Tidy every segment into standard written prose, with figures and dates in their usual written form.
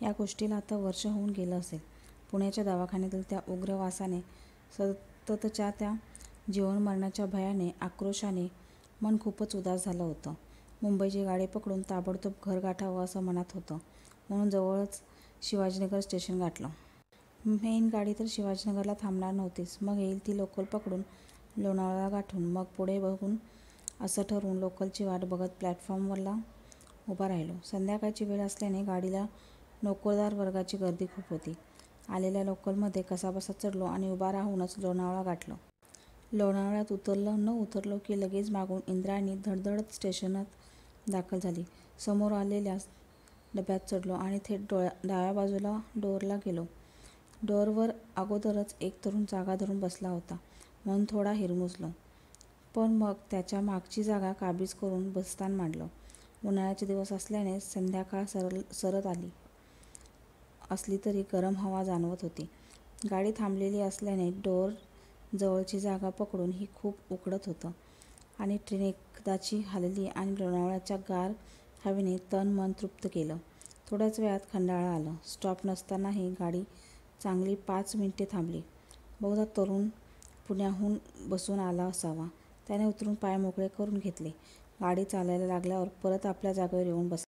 या गोष्टीला आता वर्ष होऊन गेलं असेल. पुण्याच्या दवाखान्यातील त्या उग्र वासाने, सततच्या त्या जीवन-मरणाच्या भयाने, आक्रोशाने मन खूपच उदास झालं होतं. मुंबईची गाडी पकडून ताबडतोब घर गाठावं असं मनात होतं, म्हणून जवळच शिवाजीनगर स्टेशन गाठलं. मेन गाडी तर शिवाजीनगरला थांबणार नव्हतीच. मग येईल ती लोकल पकडून लोणावळा गाठून मग पुढे बघून असं ठरवून लोकलची वाट बघत प्लॅटफॉर्मवरला उभा राहिलो. संध्याकाळची वेळ असल्याने गाडीला नोकरदार वर्गाची गर्दी खूप होती. आलेल्या लोकलमध्ये कसाबसा चढलो आणि उभा राहूनच लोणावळा गाठलं. लोणावळ्यात उतरलं न उतरलो की लगेच मागून इंद्रायणी धडधडत स्टेशनात दाखल झाली. समोर आलेल्या डब्यात चढलो आणि थेट डाव्या बाजूला डोअरला गेलो. डोअरवर अगोदरच एक तरुण जागा धरून बसला होता, म्हणून थोडा हिरमुसलो. पण मग त्याच्या मागची जागा काबीज करून बसस्थान मांडलं. उन्हाळ्याचे दिवस असल्याने संध्याकाळ सरत आली असली तरी गरम हवा जाणवत होती. गाडी थांबलेली असल्याने डोअर जवळची जागा पकडून ही खूप उकडत होतं आणि ट्रेन एकदाची हलली आणि लोणावळ्याच्या गार हवेने तन मन तृप्त केलं. थोड्याच वेळात खंडाळा आलं. स्टॉप नसतानाही गाडी चांगली 5 मिनिटे थांबली. बहुधा तरुण पुण्याहून बसून आला असावा. त्याने उतरून पाय मोकळे करून घेतले. गाडी चालायला लागल्यावर परत आपल्या जागेवर येऊन बसला.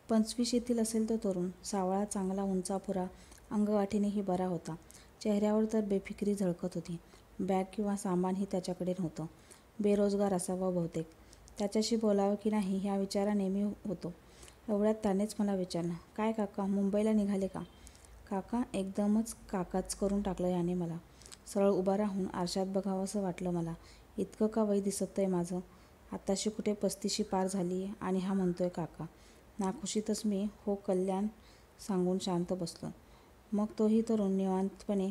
25 येथील असेल तो तरुण. सावळा, चांगला, उंचापुरा, अंगगाठीनेही बरा होता. चेहऱ्यावर तर बेफिकिरी झळकत होती. बॅग किंवा सामानही त्याच्याकडे नव्हतं. बेरोजगार असावा बहुतेक. त्याच्याशी बोलावं की नाही ह्या विचाराने मी होतो. एवढ्यात त्यानेच मला विचारलं, "काय काका, मुंबईला निघाले का? " काका, एकदमच काकाच करून टाकलं याने मला. सरळ उभा राहून आरशात बघावंसं वाटलं मला. इतकं का वय दिसतंय माझं? आत्ताशी कुठे 35शी पार झालीय आणि हा म्हणतोय काका. नाखुशीतच मी हो कल्याण सांगून शांत बसलो. मग तोही तरुण निवांतपणे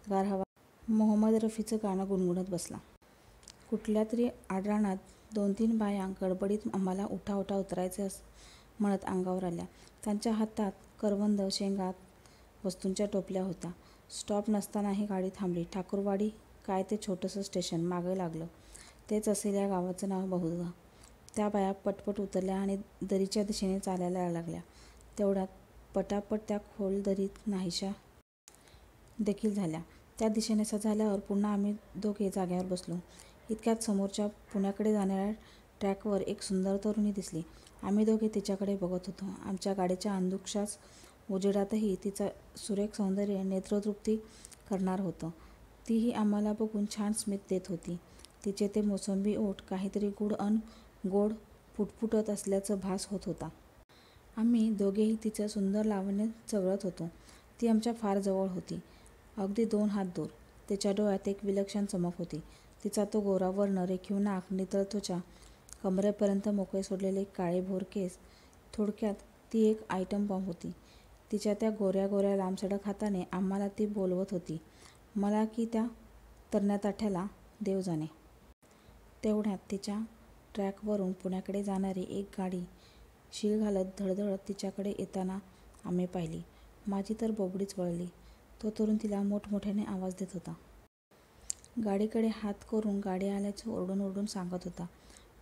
गार हवा मोहम्मद रफीचं गाणं गुणगुणत बसला. कुठल्या तरी आडरानात 2-3 बाया गडबडीत आम्हाला उठा उठा उतरायचे म्हणत अंगावर आल्या. त्यांच्या हातात करवंद, शेंगा, वस्तूंच्या टोपल्या होत्या. स्टॉप नसतानाही गाडी थांबली. ठाकूरवाडी काय ते छोटंसं स्टेशन. मागे लागलं. तेच असेल या गावाचं नाव बहुधा. त्या बाया पटपट उतरल्या आणि दरीच्या दिशेने चालायला लागल्या. तेवढ्यात पटापट त्या खोल दरीत नाहीशा देखील झाल्या. त्या दिशेने झाल्यावर पुन्हा आम्ही दोघे जाग्यावर बसलो. इतक्यात समोरच्या पुण्याकडे जाणाऱ्या ट्रॅकवर एक सुंदर तरुणी दिसली. आम्ही दोघे तिच्याकडे बघत होतो. आमच्या गाडीच्या अंधुकशाच उजेडातही तिचं सुरेख सौंदर्य नेत्रतृप्ती करणारं होतं. तीही आम्हाला बघून छान स्मित देत होती. तिचे ते मोसंबी ओठ काहीतरी गूढ अन गोड पुटपुटत असल्याचं भास होत होता. आम्ही दोघेही तिचं सुंदर लावण्य चवळत होतो. ती आमच्या फार जवळ होती, अगदी 2 हात दूर. तिच्या डोळ्यात एक विलक्षण चमक होती. तिचा तो गोरा वर्ण, रेखीव नाक, नितळ त्वचा, कमरेपर्यंत मोकळे सोडलेले काळेभोर केस, थोडक्यात ती एक आयटम बॉम्ब होती. तिच्या त्या गोऱ्या गोऱ्या लांबसडक हाताने आम्हाला ती बोलवत होती. मला की त्या तरण्या-ताठ्याला देव जाणे. तेवढ्यात तिच्या ट्रॅकवरून पुण्याकडे जाणारी एक गाडी शीळ घालत धडधडत तिच्याकडे येताना आम्ही पाहिली. माझी तर बोबडीच वळली. तो तरुण तिला मोठमोठ्याने आवाज देत होता. गाडीकडे हात करून गाडी आल्याचं ओरडून ओरडून सांगत होता.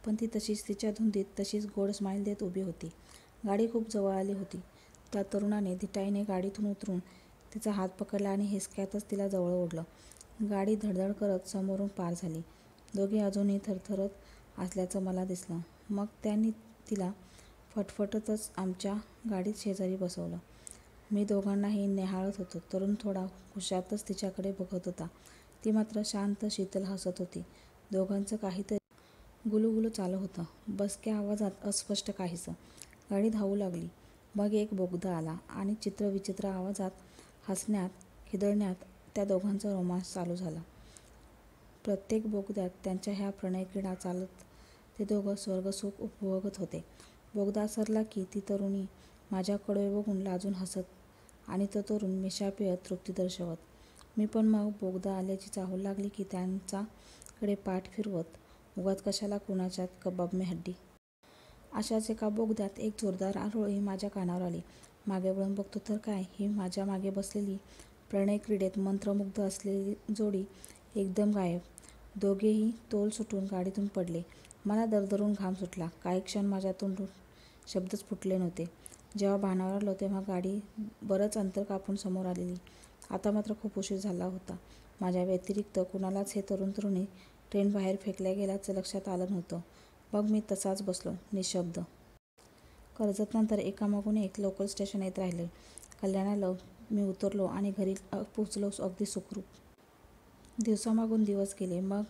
पण ती तशीच तिच्या धुंदीत तशीच गोड स्माईल देत उभी होती. गाडी खूप जवळ आली होती. त्या तरुणाने धिटाईने गाडीतून उतरून तिचा हात पकडला आणि हिसक्यातच तिला जवळ ओढलं. गाडी धडधड करत समोरून पार झाली. दोघे अजूनही थरथरत असल्याचं मला दिसलं. मग त्यांनी तिला फटफटतच आमच्या गाडीत शेजारी बसवलं. मी दोघांनाही न्याहाळत होतो. तरुण थोडा कुशातच तिच्याकडे बघत होता. ती मात्र शांत शीतल हसत होती. दोघांचं काहीतरी गुलूगुलू चालू होतं. बसक्या आवाजात अस्पष्ट काहीसं. गाडी धावू लागली. मग एक बोगदा आला आणि चित्रविचित्र आवाजात, हसण्यात, खिदळण्यात त्या दोघांचा रोमांस चालू झाला. प्रत्येक बोगद्यात त्यांच्या ह्या प्रणयक्रीडा चालत ते दोघं स्वर्गसुख उपभोगत होते. बोगदा सरला की ती तरुणी माझ्याकडे बघून लाजून हसत आणि तो तरुण मिशा पिळत तृप्ती दर्शवत. मी पण मग बोगदा आल्याची चाहूल लागली की त्यांच्याकडे पाठ फिरवत, उगाच कशाला कुणाच्यात कबाब में हड्डी. अशाच एका बोगद्यात एक जोरदार आरोळी माझ्या कानावर आली. मागे वळून बघतो तर काय, ही माझ्या मागे बसलेली प्रणयक्रीडेत मंत्रमुग्ध असलेली जोडी एकदम गायब. दोघेही तोल सुटून गाडीतून पडले. मला दरदरून घाम सुटला. काही क्षण माझ्या तोंडून शब्दच फुटले नव्हते. जेव्हा भानावर आलो तेव्हा गाडी बरंच अंतर कापून समोर आलेली. आता मात्र खूप उशीर झाला होता. माझ्या व्यतिरिक्त कुणालाच हे तरुण तरुणी ट्रेन बाहेर फेकल्या गेल्याचं लक्षात आलं नव्हतं. मग मी तसाच बसलो, निशब्द. कर्जतनंतर एकामागून एक लोकल स्टेशन येत राहिले. कल्याणाला मी उतरलो आणि घरी पोचलो अगदी सुखरूप. दिवसामागून दिवस गेले, मग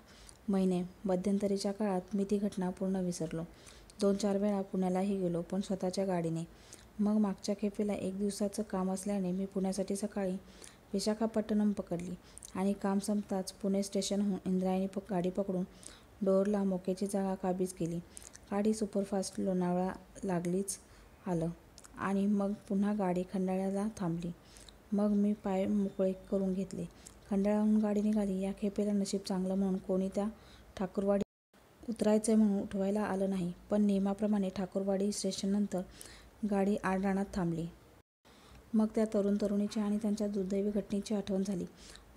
महिने. मध्यंतरीच्या काळात मी ती घटना पूर्ण विसरलो. 2-4 वेळा पुण्यालाही गेलो, पण स्वतःच्या गाडीने. मग मागच्या खेपेला 1 दिवसाचं काम असल्याने मी पुण्यासाठी सकाळी विशाखापट्टणम पकडली आणि काम संपताच पुणे स्टेशनहून इंद्रायणी गाडी पकडून डोरला मोक्याची जागा काबीज केली. गाडी सुपरफास्ट लोणावळा लागलीच आलं आणि मग पुन्हा गाडी खंडाळ्याला थांबली. मग मी पाय मोकळे करून घेतले. खंडाळ्याहून गाडी निघाली. या खेपेला नशीब चांगलं म्हणून कोणी त्या ठाकूरवाडी उतरायचंय म्हणून उठवायला आलं नाही. पण नियमाप्रमाणे ठाकूरवाडी स्टेशननंतर गाडी आडरानात थांबली. मग त्या तरुण तरुणीची आणि त्यांच्या दुर्दैवी घटनेची आठवण झाली.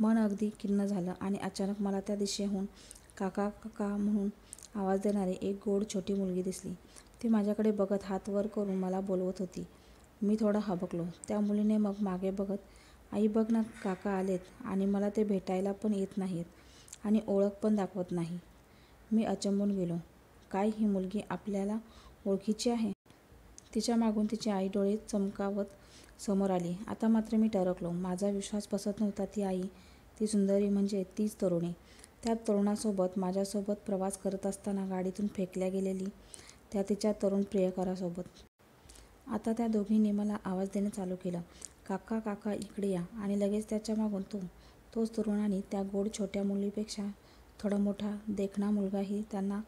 मन अगदी खिन्न झालं आणि अचानक मला त्या दिशेहून काका काका म्हणून आवाज देणारी एक गोड छोटी मुलगी दिसली. ती माझ्याकडे बघत हात वर करून मला बोलवत होती. मी थोडा हबकलो. त्या मुलीने मग मागे बघत, आई बघ ना, काका आलेत आणि मला ते भेटायला पण येत नाहीत आणि ओळख पण दाखवत नाही. मी अचंबून गेलो. काय ही मुलगी आपल्याला ओळखीची आहे? तिच्या मागून तिची आई डोळे चमकावत समोर आली. आता मात्र मी टरकलो. माझा विश्वास बसत नव्हता. ती आई, ती सुंदरी म्हणजे तीच तरुणी. त्या तरुणासोबत माझ्यासोबत प्रवास करत असताना गाडीतून फेकल्या गेलेली त्या तिच्या तरुण प्रियकरासोबत. आता त्या दोघींनी मला आवाज देणं चालू केलं. काका काका इकडे या. आणि लगेच त्याच्या मागून तोच तरुण आणि त्या गोड छोट्या मुलीपेक्षा थोडा मोठा देखणा मुलगाही त्यांना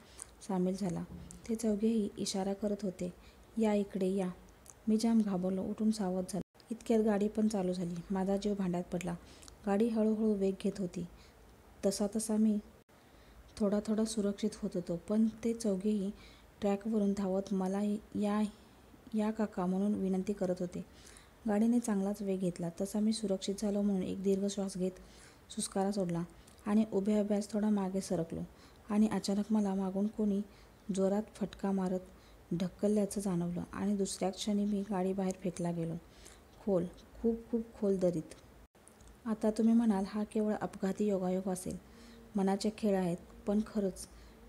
सामील झाला. ते चौघेही इशारा करत होते, या इकडे या. मी जाम घाबरलो. उठून सावध झालो. इतक्यात गाडी पण चालू झाली. माझा जीव भांड्यात पडला. गाडी हळूहळू वेग घेत होती. तसा तसा मी थोडा थोडा सुरक्षित होत होतो. पण ते चौघेही ट्रॅकवरून धावत मला या काका म्हणून विनंती करत होते. गाडीने चांगलाच वेग घेतला. तसा मी सुरक्षित झालो म्हणून एक दीर्घ श्वास घेत सुस्कारा सोडला आणि उभ्याच थोडा मागे सरकलो आणि अचानक मला मागून कोणी जोरात फटका मारत ढकलल्याचं जाणवलं आणि दुसऱ्याच क्षणी मी गाडी बाहेर फेकला गेलो. खोल, खूप खूप खोल दरीत. आता तुम्ही म्हणाल, हा केवळ अपघाती योगायोग असेल, मनाचे खेळ आहेत. पण खरंच,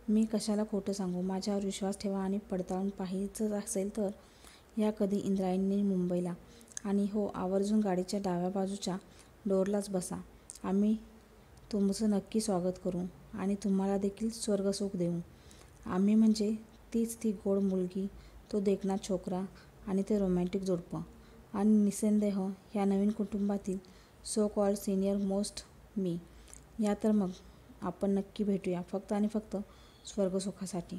मी कशाला खोटं सांगू. माझ्यावर विश्वास ठेवा आणि पडताळून पाहायचं असेल तर या कधी इंद्रायणी मुंबईला. आणि हो, आवर्जून गाडीच्या डाव्या बाजूच्या डोरलाच बसा. आम्ही तुमचं नक्की स्वागत करू आणि तुम्हाला देखील स्वर्गसुख देऊ. आम्ही म्हणजे ती गोड मुलगी, तो देखणा छोकरा आणि ते रोमॅन्टिक जोडपं आणि निस्संदेह ह्या नवीन कुटुंबातील सो कॉल्ड सिनियर मोस्ट मी. या तर मग आपण नक्की भेटूया, फक्त आणि फक्त स्वर्गसुखासाठी.